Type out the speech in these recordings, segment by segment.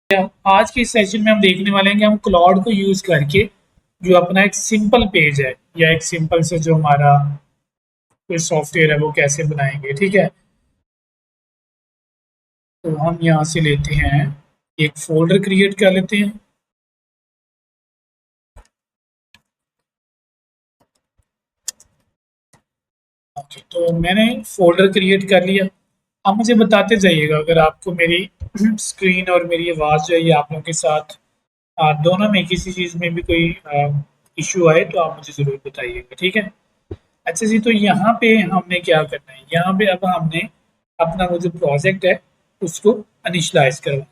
आज के सेशन में हम देखने वाले हैं कि हम क्लाउड को यूज करके जो अपना एक सिंपल पेज है या एक सिंपल से जो हमारा कोई सॉफ्टवेयर है वो कैसे बनाएंगे। ठीक है, तो हम यहाँ से लेते हैं, एक फोल्डर क्रिएट कर लेते हैं। ओके, तो मैंने फोल्डर क्रिएट कर लिया। आप मुझे बताते जाइएगा अगर आपको मेरी स्क्रीन और मेरी आवाज़ जो है ये आप लोगों के साथ दोनों में किसी चीज़ में भी कोई इशू आए तो आप मुझे ज़रूर बताइएगा। ठीक है। अच्छा जी, तो यहाँ पे हमने क्या करना है, यहाँ पे अब हमने अपना वो जो प्रोजेक्ट है उसको इनिशियलाइज करवाना है।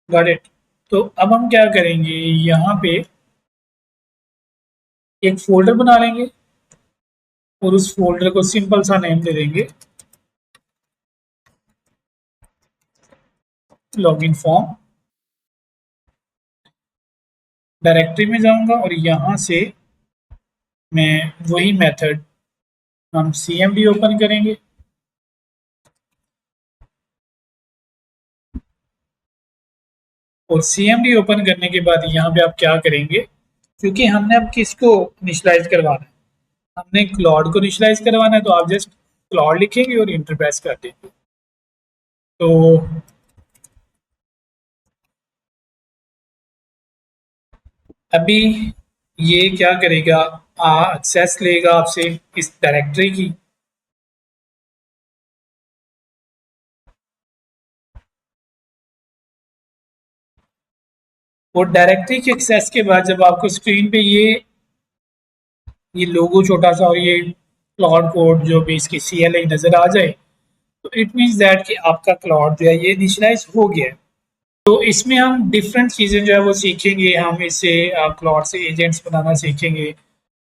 Got it. तो अब हम क्या करेंगे, यहाँ पे एक फोल्डर बना लेंगे और उस फोल्डर को सिंपल सा नेम दे देंगे लॉगिन फॉर्म। डायरेक्टरी में जाऊंगा और यहाँ से मैं वही मेथड हम CMD ओपन करेंगे। और CMD ओपन करने के बाद यहाँ पे आप क्या करेंगे, क्योंकि हमने अब किसको इनिशियलाइज करवाना है, हमने क्लाउड को इनिशियलाइज करवाना है, तो आप जस्ट क्लाउड लिखेंगे और इंटर प्रेस कर देंगे। तो अभी ये क्या करेगा, एक्सेस लेगा आपसे इस डायरेक्टरी की। और डायरेक्टरी के एक्सेस के बाद जब आपको स्क्रीन पे ये लोगो छोटा सा और ये क्लाउड कोड जो भी इसकी CLI नजर आ जाए, तो इट मीन्स दैट कि आपका क्लाउड जो है ये इनिशियलाइज हो गया है। तो इसमें हम डिफरेंट चीज़ें जो है वो सीखेंगे। हम इसे क्लाउड से एजेंट्स बनाना सीखेंगे,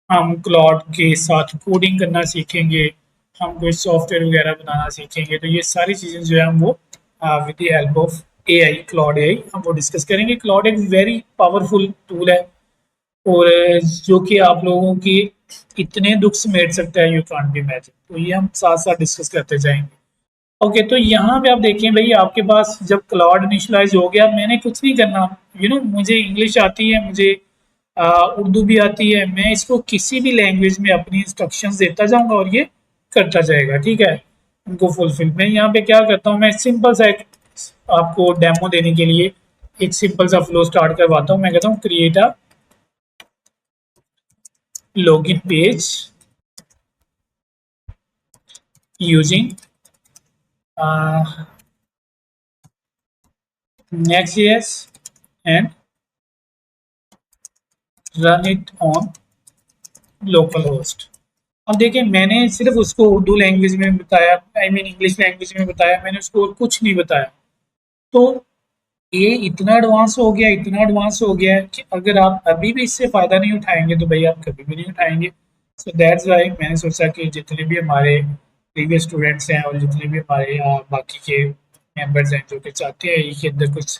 हम क्लाउड के साथ कोडिंग करना सीखेंगे, हम कोई सॉफ्टवेयर वगैरह बनाना सीखेंगे। तो ये सारी चीज़ें जो है हम वो with the help of AI, cloud AI हम वो डिस्कस करेंगे। क्लाउड एक वेरी पावरफुल टूल है और जो कि आप लोगों की इतने दुख समेट सकता है, यू कांट बी इमेजिन। तो ये हम साथ साथ डिस्कस करते जाएंगे। ओके, तो यहाँ पे आप देखें भाई, आपके पास जब क्लाउड इनिशियलाइज हो गया, मैंने कुछ नहीं करना। मुझे इंग्लिश आती है, मुझे उर्दू भी आती है, मैं इसको किसी भी लैंग्वेज में अपनी इंस्ट्रक्शंस देता जाऊंगा और ये करता जाएगा। ठीक है, उनको फुलफिल। मैं यहाँ पे क्या करता हूँ, मैं सिंपल सा एक आपको डेमो देने के लिए एक सिंपल सा फ्लो स्टार्ट करवाता हूँ। मैं कहता हूँ create a login page using Next.js and run it on local host. अब देखिए, मैंने सिर्फ उसको उर्दू लैंग्वेज में बताया, आई मीन इंग्लिश लैंग्वेज में बताया, मैंने उसको और कुछ नहीं बताया। तो ये इतना एडवांस हो गया, इतना एडवांस हो गया है कि अगर आप अभी भी इससे फ़ायदा नहीं उठाएंगे तो भाई आप कभी भी नहीं उठाएंगे। सो दैट्स वाई मैंने सोचा कि जितने भी हमारे प्रीवियस स्टूडेंट्स हैं और जितने भी हमारे बाकी के मेंबर्स हैं जो कि चाहते हैं इसके अंदर कुछ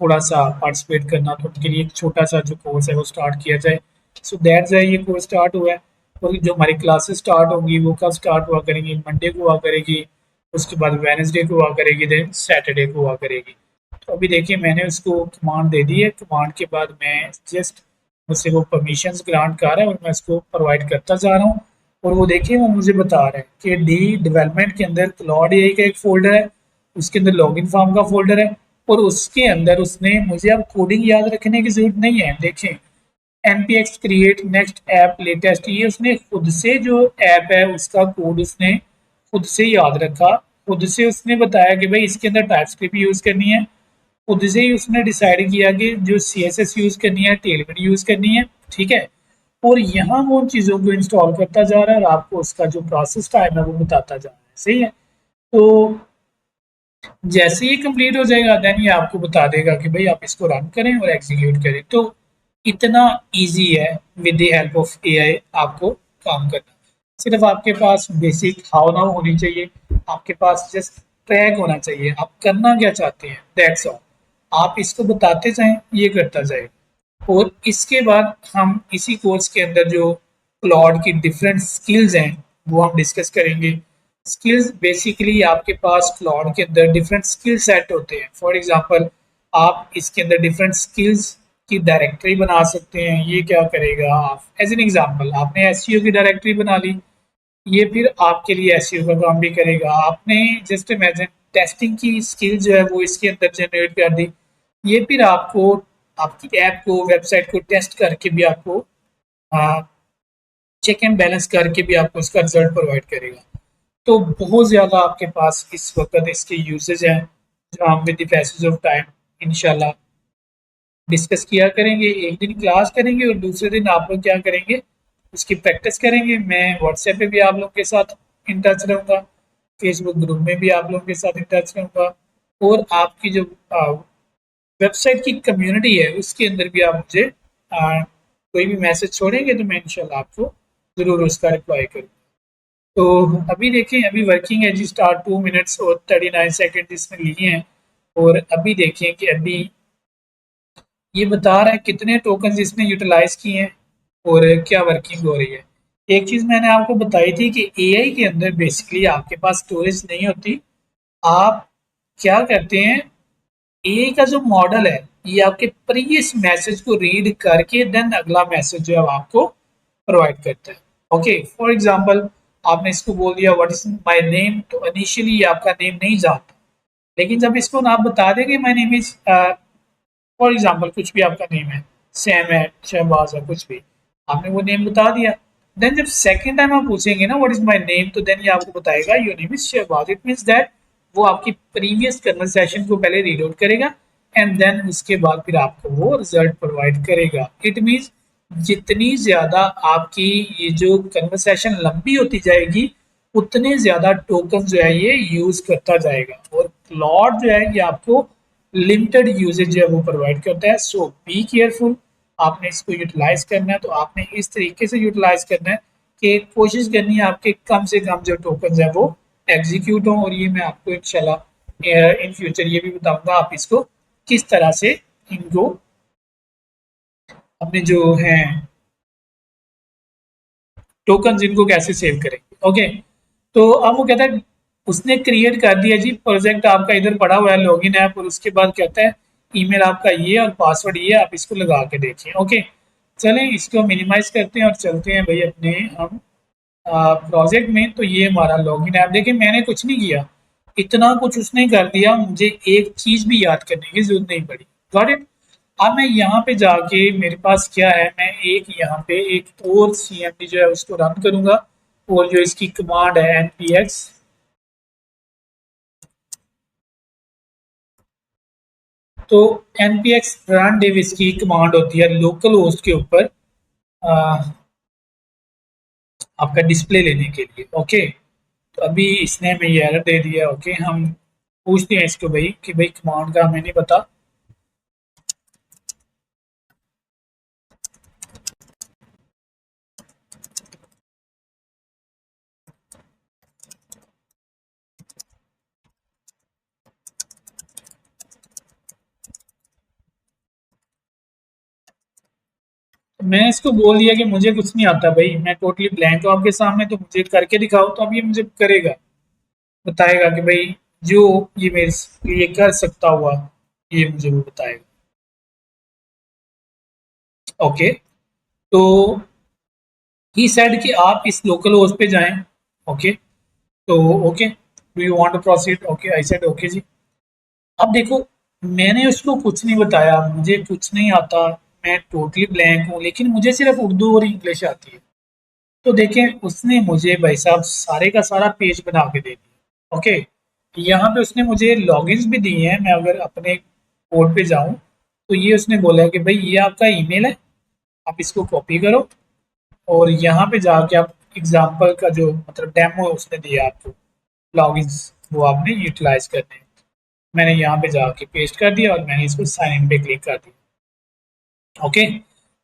थोड़ा सा पार्टिसिपेट करना, तो उनके लिए एक छोटा सा जो कोर्स है वो स्टार्ट किया जाए। सो दैट्स वाई ये कोर्स स्टार्ट हुआ है। और जो हमारी क्लासेस स्टार्ट होंगी वो कब स्टार्ट हुआ करेंगी, मंडे को हुआ करेगी, उसके बाद वेडनेसडे को हुआ करेगी, देन सैटरडे को हुआ करेगी। तो अभी देखिए, मैंने उसको कमांड दे दी है। कमांड के बाद मैं जस्ट मुझसे वो परमिशंस ग्रांट कर रहा है और मैं उसको प्रोवाइड करता जा रहा हूँ। और वो देखिए, वो मुझे बता रहा है कि डी डेवलपमेंट के अंदर क्लाउड AI का एक फोल्डर है, उसके अंदर लॉगिन फॉर्म का फोल्डर है, और उसके अंदर उसने मुझे अब कोडिंग याद रखने की जरूरत नहीं है। देखें, NPX create next app latest, ये उसने खुद से जो ऐप है उसका कोड उसने खुद से याद रखा। खुद से उसने बताया कि भाई इसके अंदर टाइपस्क्रिप्ट यूज करनी है। खुद से ही उसने डिसाइड किया कि जो CSS यूज करनी है, टेलविड यूज करनी है। ठीक है, और यहाँ वो उन चीज़ों को इंस्टॉल करता जा रहा है और आपको उसका जो प्रोसेस टाइम है वो बताता जा रहा है। सही है। तो जैसे ही कंप्लीट हो जाएगा देन ये आपको बता देगा कि भाई आप इसको रन करें और एग्जीक्यूट करें। तो इतना इजी है with the help of AI आपको काम करना। सिर्फ आपके पास बेसिक हाउ नाउ होनी चाहिए, आपके पास जस्ट ट्रैक होना चाहिए, आप करना क्या चाहते हैं, दैट्स ऑल। आप इसको बताते जाएं, ये करता जाए। और इसके बाद हम इसी कोर्स के अंदर जो क्लाउड की डिफरेंट स्किल्स हैं वो हम डिस्कस करेंगे। स्किल्स बेसिकली आपके पास क्लाउड के अंदर डिफरेंट स्किल सेट होते हैं। फॉर एग्जांपल, आप इसके अंदर डिफरेंट स्किल्स की डायरेक्टरी बना सकते हैं। ये क्या करेगा, आप एज एन एग्जांपल आपने एसईओ की डायरेक्टरी बना ली, ये फिर आपके लिए एसईओ का काम भी करेगा। आपने जस्ट इमेजिन टेस्टिंग की स्किल जो है वो इसके अंदर जनरेट कर दी, ये फिर आपको आपकी ऐप को वेबसाइट को टेस्ट करके भी आपको चेक एंड बैलेंस करके भी आपको इसका रिजल्ट प्रोवाइड करेगा। तो बहुत ज़्यादा आपके पास इस वक्त इसके यूजेज हैं जो हम with the passage of time इंशाल्लाह डिस्कस किया करेंगे। एक दिन क्लास करेंगे और दूसरे दिन आप लोग क्या करेंगे, उसकी प्रैक्टिस करेंगे। मैं व्हाट्सएप पे भी आप लोग के साथ इन टच रहूँगा, फेसबुक ग्रुप में भी आप लोगों के साथ इन टच रहूँगा, और आपकी जो वेबसाइट की कम्युनिटी है उसके अंदर भी आप मुझे कोई भी मैसेज छोड़ेंगे तो मैं इंशाल्लाह आपको ज़रूर उसका रिप्लाई करूँगा। तो अभी देखें, अभी वर्किंग है जी, स्टार्ट 2 मिनट्स और 39 सेकेंड इसमें लिए हैं। और अभी देखें कि अभी ये बता रहा है कितने टोकन इसने यूटिलाइज किए हैं और क्या वर्किंग हो रही है। एक चीज़ मैंने आपको बताई थी कि एआई के अंदर बेसिकली आपके पास स्टोरेज नहीं होती। आप क्या करते हैं, एआई का जो मॉडल है ये आपके प्रीवियस मैसेज को रीड करके देन अगला मैसेज जो है आपको प्रोवाइड करता है। ओके, फॉर एग्जांपल आपने इसको बोल दिया व्हाट इज माय नेम, तो इनिशियली ये आपका नेम नहीं जानता, लेकिन जब इसको आप बता देंगे my name is for example कुछ भी आपका नेम है, सैम है, शहबाज है, कुछ भी आपने वो नेम बता दिया, देन जब सेकंड टाइम आप पूछेंगे ना व्हाट इज माय नेम, तो देन ये आपको बताएगा your name is Shahbaz. It means that वो आपकी प्रीवियस कन्वर्सेशन को पहले रीड आउट करेगा एंड देन उसके बाद फिर आपको वो रिजल्ट प्रोवाइड करेगा। इट मींस जितनी ज्यादा आपकी ये जो कन्वर्सेशन लंबी होती जाएगी उतने ज्यादा टोकन जो है ये यूज करता जाएगा, और क्लॉड जो है ये आपको लिमिटेड यूजेज जो है वो प्रोवाइड करता है। सो बी केयरफुल, आपने इसको यूटिलाइज करना है तो आपने इस तरीके से यूटिलाइज करना है कि कोशिश करनी है आपके कम से कम जो टोकन है वो एग्जीक्यूट हो। और ये मैं आपको इंशाल्लाह इन फ्यूचर ये भी बताऊंगा आप इसको किस तरह से इनको अपने जो हैं टोकन इनको कैसे सेव करेंगे। ओके, तो अब वो कहता है उसने क्रिएट कर दिया जी प्रोजेक्ट आपका, इधर पड़ा हुआ है लॉगिन ऐप, और उसके बाद कहता है ईमेल आपका ये और पासवर्ड ये, आप इसको लगा के देखिए। ओके, चलें इसको मिनिमाइज करते हैं और चलते हैं भाई अपने हम प्रोजेक्ट में। तो ये हमारा लॉगिन ऐप, देखिए मैंने कुछ नहीं किया, इतना कुछ उसने कर दिया, मुझे एक चीज भी याद करने की जरूरत नहीं पड़ी। Got it. अब मैं यहाँ पे जाके मेरे पास क्या है, मैं एक यहाँ पे एक और सीएमडी जो है उसको रन करूंगा, और जो इसकी कमांड है npx, तो npx रन डिव इसकी कमांड होती है लोकल होस्ट के ऊपर आपका डिस्प्ले लेने के लिए। ओके, तो अभी इसने हमें ये एरर दे दिया। ओके, हम पूछते हैं इसको भाई कि भाई कमांड का हमें नहीं पता। मैं इसको बोल दिया कि मुझे कुछ नहीं आता भाई, मैं टोटली ब्लैंक हूँ आपके सामने, तो मुझे करके दिखाओ। तो अब ये मुझे करेगा, बताएगा कि भाई जो ये मेरे लिए कर सकता हुआ ये मुझे वो बताएगा। ओके, तो ही सेड कि आप इस लोकल होस्ट पे जाएं। ओके, तो okay do you want to proceed, okay I said okay जी। अब देखो मैंने उसको कुछ नहीं बताया, मुझे कुछ नहीं आता, मैं टोटली ब्लैंक हूँ, लेकिन मुझे सिर्फ उर्दू और इंग्लिश आती है। तो देखें उसने मुझे भाई साहब सारे का सारा पेज बना के दे दिया। ओके, यहाँ पे उसने मुझे लॉगिन्स भी दिए हैं। मैं अगर अपने कोड पे जाऊँ तो ये उसने बोला है कि भाई ये आपका ईमेल है, आप इसको कॉपी करो और यहाँ पे जाके आप एग्जाम्पल का जो मतलब डेमो उसने दिया आपको लॉगिन्स, वो आपने यूटिलाइज करने हैं। मैंने यहाँ पे जाके पेस्ट कर दिया और मैंने इसको साइन इन पे क्लिक कर दिया। ओके,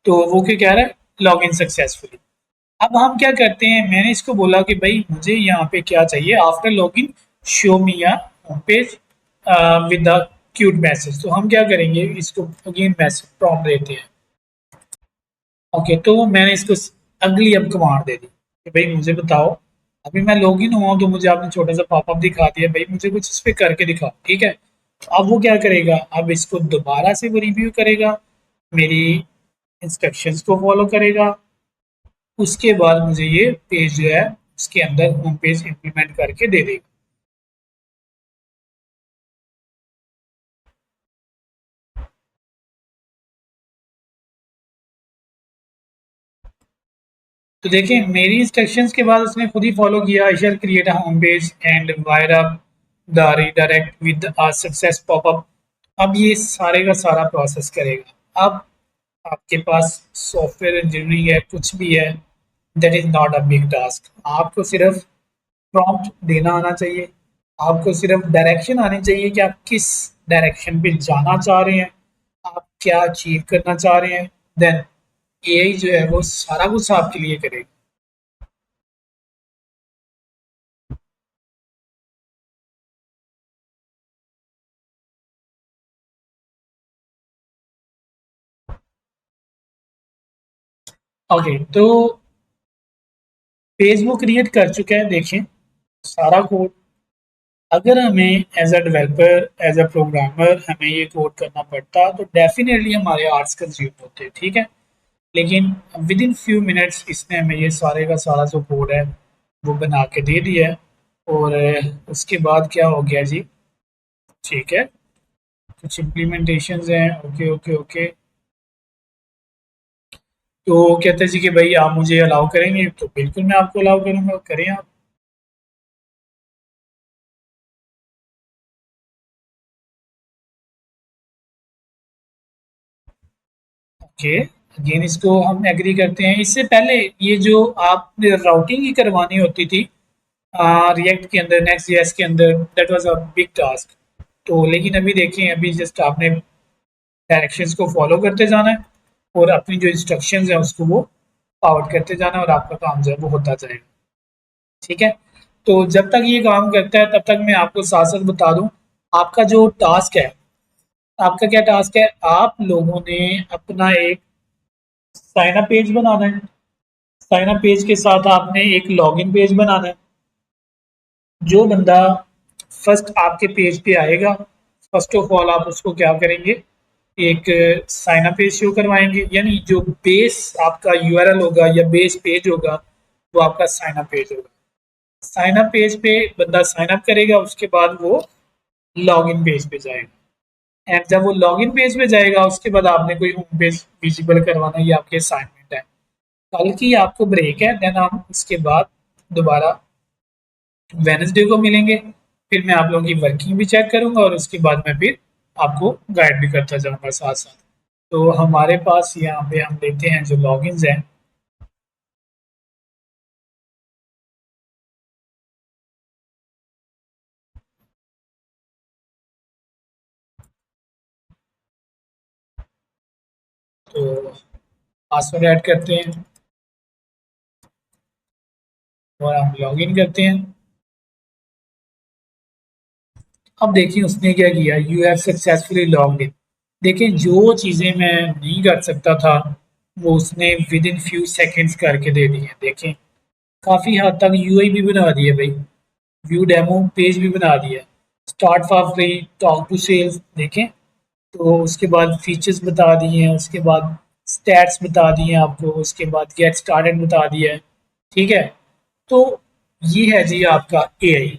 तो वो क्या कह रहा है, लॉग इन सक्सेसफुली। अब हम क्या करते हैं, मैंने इसको बोला कि भाई मुझे यहाँ पे क्या चाहिए, आफ्टर लॉगिन शो मी या home page with the cute message. तो हम क्या करेंगे, इसको अगेन मैसेज प्रॉम्प्ट देते हैं। ओके, तो मैंने इसको अगली अब कमांड दे दी कि भाई मुझे बताओ, अभी मैं लॉगिन हुआ हूँ तो मुझे आपने छोटा सा पॉपअप दिखा दिया, भाई मुझे कुछ इस पे करके दिखाओ। ठीक है, अब वो क्या करेगा, अब इसको दोबारा से वो रिव्यू करेगा, मेरी इंस्ट्रक्शंस को फॉलो करेगा, उसके बाद मुझे ये पेज जो है उसके अंदर होम पेज इम्प्लीमेंट करके दे देगा। तो देखिए मेरी इंस्ट्रक्शंस के बाद उसने खुद ही फॉलो किया, I shall create a home page and wire up the redirect with a success popup. अब ये सारे का सारा प्रोसेस करेगा। अब आपके पास सॉफ्टवेयर इंजीनियरिंग है, कुछ भी है, that is not a big task. आपको सिर्फ प्रॉम्प्ट देना आना चाहिए, आपको सिर्फ डायरेक्शन आनी चाहिए कि आप किस डायरेक्शन पे जाना चाह रहे हैं, आप क्या अचीव करना चाह रहे हैं। देन एआई जो है वो सारा कुछ आपके लिए करेगा। ओके, तो पेज वो क्रिएट कर चुका है, देखिए सारा कोड। अगर हमें as a developer, as a programmer हमें ये कोड करना पड़ता तो डेफिनेटली हमारे आवर्स कंज्यूम होते, ठीक है। लेकिन विद इन फ्यू मिनट्स इसने हमें ये सारे का सारा जो कोड है वो बना के दे दिया है। और उसके बाद क्या हो गया जी, ठीक है, कुछ इम्प्लीमेंटेशंस हैं। ओके ओके ओके, तो कहते हैं जी कि भाई आप मुझे अलाउ करेंगे, तो बिल्कुल मैं आपको अलाउ करूंगा, करें आप। ओके, अगेन इसको हम एग्री करते हैं। इससे पहले ये जो आपने राउटिंग ही करवानी होती थी रिएक्ट के अंदर, नेक्स्ट जेएस के अंदर, that was a big task. तो लेकिन अभी देखें, अभी जस्ट आपने डायरेक्शंस को फॉलो करते जाना है और अपनी जो इंस्ट्रक्शंस है उसको वो फॉरवर्ड करते जाना है और आपका काम जो है वो होता जाएगा, ठीक है। तो जब तक ये काम करता है तब तक मैं आपको साथ साथ बता दूं, आपका जो टास्क है, आपका क्या टास्क है, आप लोगों ने अपना एक साइन अप पेज बनाना है। साइन अप पेज के साथ आपने एक लॉगिन पेज बनाना है। जो बंदा फर्स्ट आपके पेज पे आएगा, फर्स्ट ऑफ ऑल आप उसको क्या करेंगे, एक साइन अप पेज शो करवाएंगे, यानी जो बेस आपका यूआरएल होगा या बेस पेज होगा वो आपका साइन अप पेज होगा। साइन अप पेज पे बंदा साइन अप करेगा, उसके बाद वो लॉगिन पेज पे जाएगा। एंड जब वो लॉगिन पेज पे जाएगा उसके बाद आपने कोई होम पेज विजिबल करवाना है, ये आपकी असाइनमेंट है। कल की आपको ब्रेक है, देन हम इसके बाद दोबारा वेनसडे को मिलेंगे। फिर मैं आप लोगों की वर्किंग भी चेक करूंगा और उसके बाद मैं फिर आपको गाइड भी करता जाऊंगा साथ साथ। तो हमारे पास यहाँ पे हम लेते हैं जो लॉगिन्स हैं। तो पासवर्ड ऐड करते हैं और हम लॉगिन करते हैं। अब देखिए उसने क्या किया, you have successfully logged in. देखिए जो चीज़ें मैं नहीं कर सकता था वो उसने विद इन फ्यू सेकेंड्स करके दे दी है। देखें काफ़ी हद तक यूआई भी बना दी है भाई, व्यू डेमो पेज भी बना दिया, start for free, talk to sales, देखें। तो उसके बाद फीचर्स बता दिए हैं, उसके बाद स्टैट्स बता दिए हैं आपको, उसके बाद गेट स्टार्टेड बता दिया है, ठीक है। तो ये है जी आपका एआई।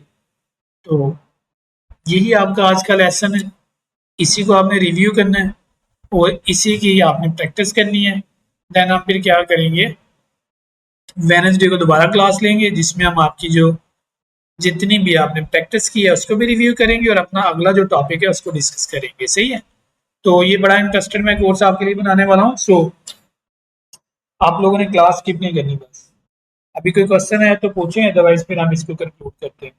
तो यही आपका आज का लेसन है, इसी को आपने रिव्यू करना है और इसी की आपने प्रैक्टिस करनी है। देन हम फिर क्या करेंगे, वेनसडे को दोबारा क्लास लेंगे जिसमें हम आपकी जो जितनी भी आपने प्रैक्टिस की है उसको भी रिव्यू करेंगे और अपना अगला जो टॉपिक है उसको डिस्कस करेंगे, सही है। तो ये बड़ा इंटरेस्टेड मैं कोर्स आपके लिए बनाने वाला हूँ। सो आप लोगों ने क्लास स्किप नहीं करनी बस। अभी कोई क्वेश्चन है तो पूछें, अदरवाइज फिर हम इसको कंक्लूड करते हैं।